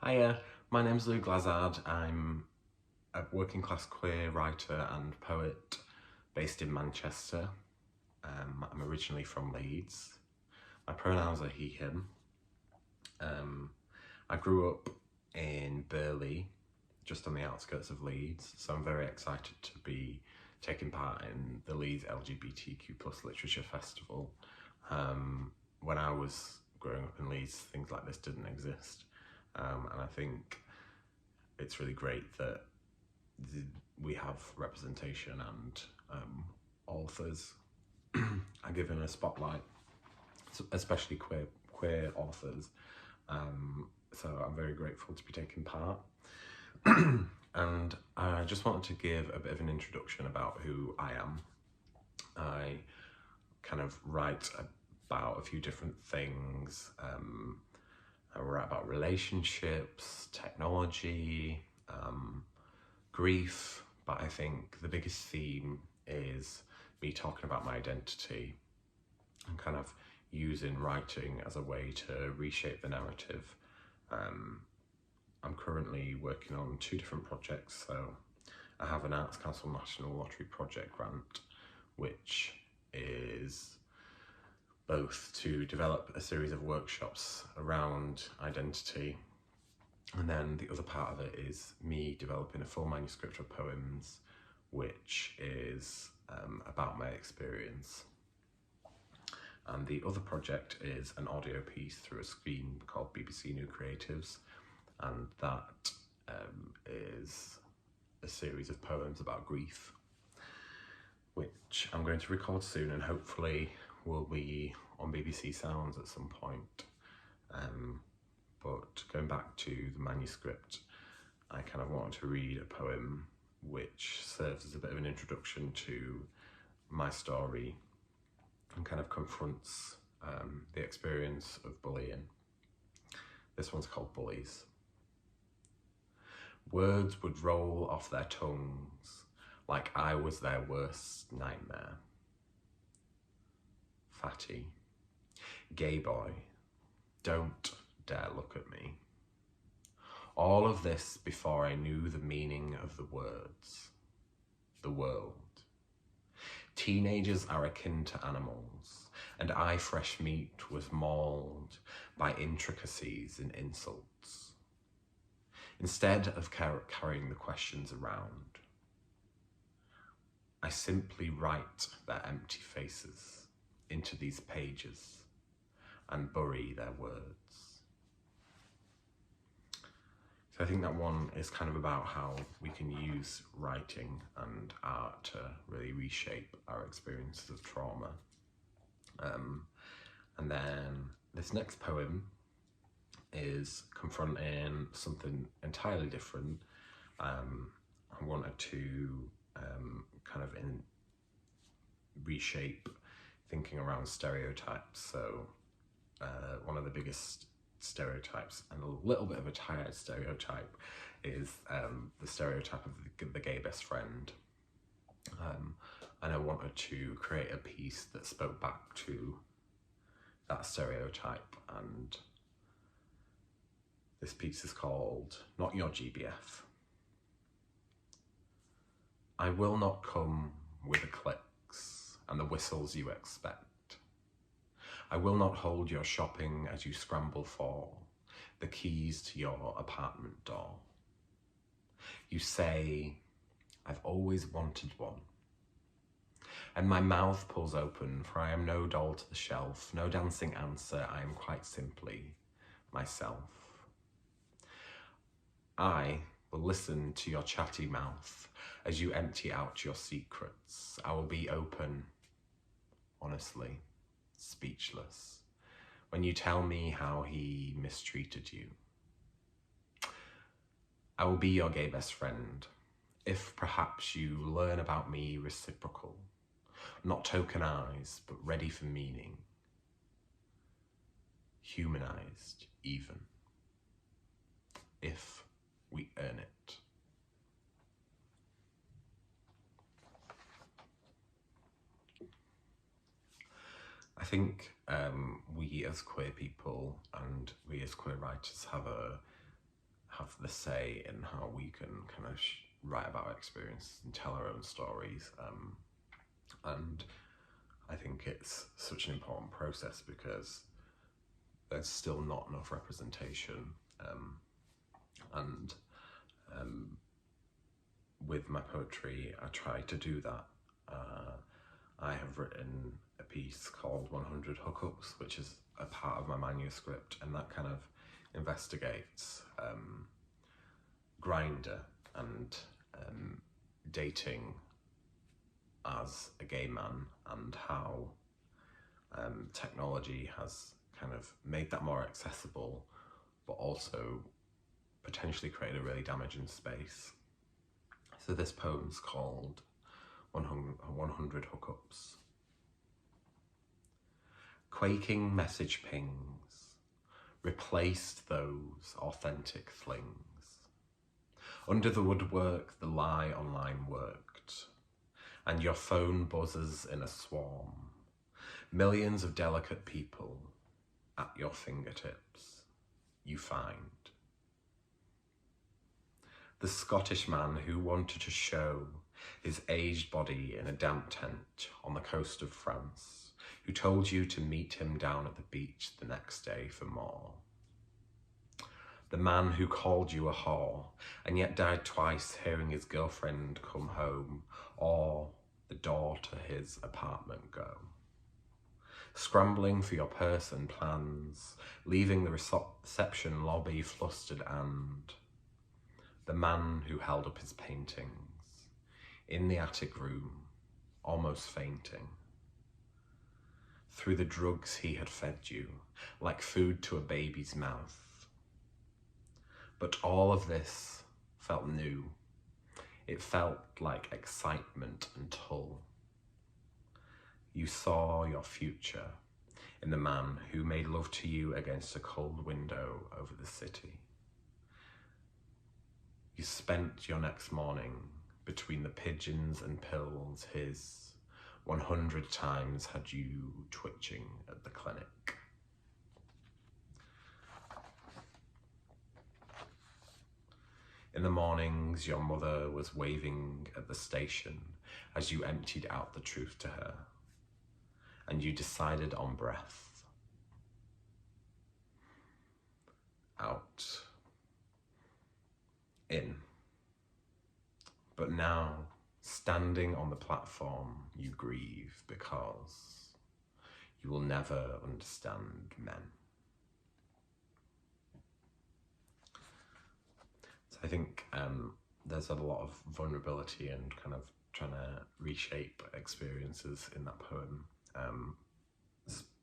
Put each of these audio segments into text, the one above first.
Hiya, my name's Lou Glazard. I'm a working class queer writer and poet based in Manchester. I'm originally from Leeds. My pronouns are he, him. I grew up in Burley, just on the outskirts of Leeds, so I'm very excited to be taking part in the Leeds LGBTQ plus Literature Festival. When I was growing up in Leeds, things like this didn't exist, and I think it's really great that we have representation and authors are given a spotlight, especially queer authors. So I'm very grateful to be taking part. And I just wanted to give a bit of an introduction about who I am. I kind of write about a few different things. I write about relationships, technology, grief, but I think the biggest theme is me talking about my identity and kind of using writing as a way to reshape the narrative. I'm currently working on two different projects. So I have an Arts Council National Lottery project grant, which is both to develop a series of workshops around identity, and then the other part of it is me developing a full manuscript of poems, which is about my experience. And the other project is an audio piece through a scheme called BBC New Creatives, and that is a series of poems about grief, which I'm going to record soon and hopefully will be on BBC Sounds at some point. But going back to the manuscript, I kind of wanted to read a poem which serves as a bit of an introduction to my story and kind of confronts the experience of bullying. This one's called Bullies. Words would roll off their tongues like I was their worst nightmare. Fatty, gay boy, don't dare look at me. All of this before I knew the meaning of the words, the world. Teenagers are akin to animals, and I, fresh meat, was mauled by intricacies and insults. Instead of carrying the questions around, I simply write their empty faces into these pages and bury their words. So I think that one is kind of about how we can use writing and art to really reshape our experiences of trauma. And then this next poem is confronting something entirely different. I wanted to kind of reshape thinking around stereotypes. So one of the biggest stereotypes, and a little bit of a tired stereotype, is the stereotype of the gay best friend. And I wanted to create a piece that spoke back to that stereotype, and this piece is called Not Your GBF. I will not come with the clicks and the whistles you expect. I will not hold your shopping as you scramble for the keys to your apartment door. You say, I've always wanted one. And my mouth pulls open, for I am no doll to the shelf, no dancing answer, I am quite simply myself. I will listen to your chatty mouth as you empty out your secrets. I will be open, honestly, speechless, when you tell me how he mistreated you. I will be your gay best friend, if perhaps you learn about me reciprocal, not tokenized, but ready for meaning, humanized even, if we earn it. I think we as queer people and we as queer writers have a have the say in how we can kind of write about our experience and tell our own stories. And I think it's such an important process because there's still not enough representation. And with my poetry, I try to do that. I have written a piece called 100 Hookups, which is a part of my manuscript, and that kind of investigates Grindr and dating as a gay man, and how technology has kind of made that more accessible, but also potentially created a really damaging space. So this poem's called 100 Hookups. Quaking message pings replaced those authentic flings. Under the woodwork, the lie online worked, and your phone buzzes in a swarm. Millions of delicate people at your fingertips, you find. The Scottish man who wanted to show his aged body in a damp tent on the coast of France, who told you to meet him down at the beach the next day for more. The man who called you a whore and yet died twice hearing his girlfriend come home or the door to his apartment go. Scrambling for your purse and plans, leaving the reception lobby flustered, and the man who held up his paintings in the attic room, almost fainting. Through the drugs he had fed you, like food to a baby's mouth. But all of this felt new. It felt like excitement until you saw your future in the man who made love to you against a cold window over the city. You spent your next morning between the pigeons and pills his 100 times had you twitching at the clinic. In the mornings, your mother was waving at the station as you emptied out the truth to her, and you decided on breath. Out. In. But now, standing on the platform, you grieve because you will never understand men. So I think there's a lot of vulnerability and kind of trying to reshape experiences in that poem,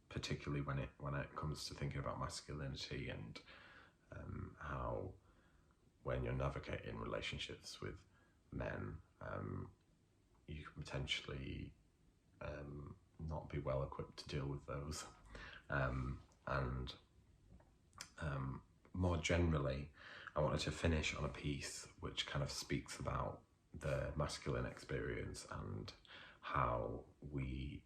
particularly when it comes to thinking about masculinity and how when you're navigating relationships with men, you can potentially not be well equipped to deal with those. And more generally, I wanted to finish on a piece which kind of speaks about the masculine experience and how we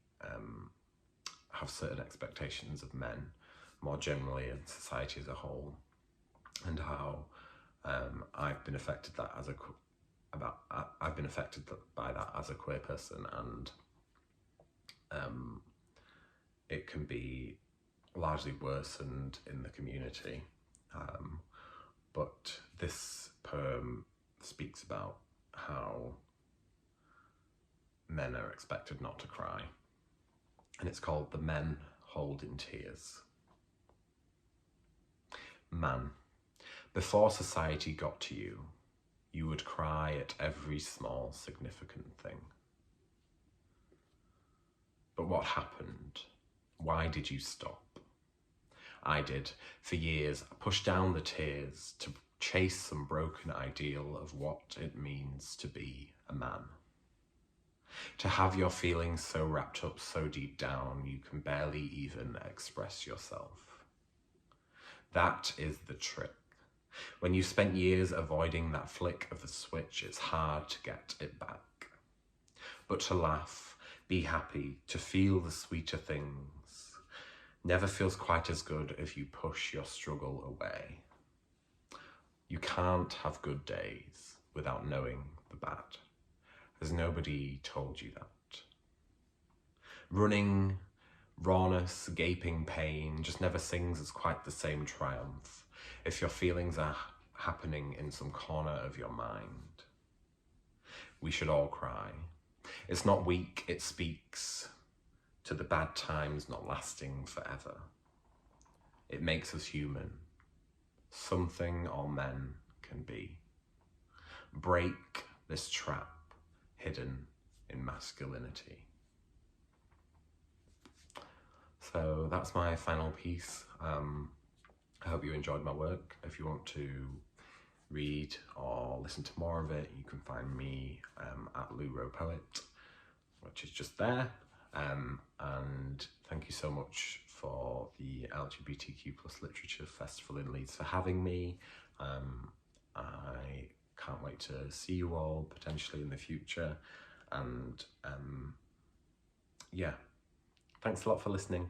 have certain expectations of men more generally in society as a whole, and how I've been affected by that as a queer person, and it can be largely worsened in the community. But this poem speaks about how men are expected not to cry, and it's called The Men Hold in Tears. Man, before society got to you, you would cry at every small significant thing. But what happened? Why did you stop? I did, for years, push down the tears to chase some broken ideal of what it means to be a man. To have your feelings so wrapped up so deep down you can barely even express yourself. That is the trick. When you spent years avoiding that flick of the switch, it's hard to get it back. But to laugh, be happy, to feel the sweeter things, never feels quite as good if you push your struggle away. You can't have good days without knowing the bad. Has nobody told you that? Running, rawness, gaping pain just never sings as quite the same triumph if your feelings are happening in some corner of your mind. We should all cry. It's not weak, it speaks to the bad times not lasting forever. It makes us human. Something all men can be. Break this trap hidden in masculinity. So that's my final piece. I hope you enjoyed my work. If you want to read or listen to more of it, you can find me at Luro Poet, which is just there. And thank you so much for the LGBTQ+ Literature Festival in Leeds for having me. I can't wait to see you all potentially in the future. And yeah, thanks a lot for listening.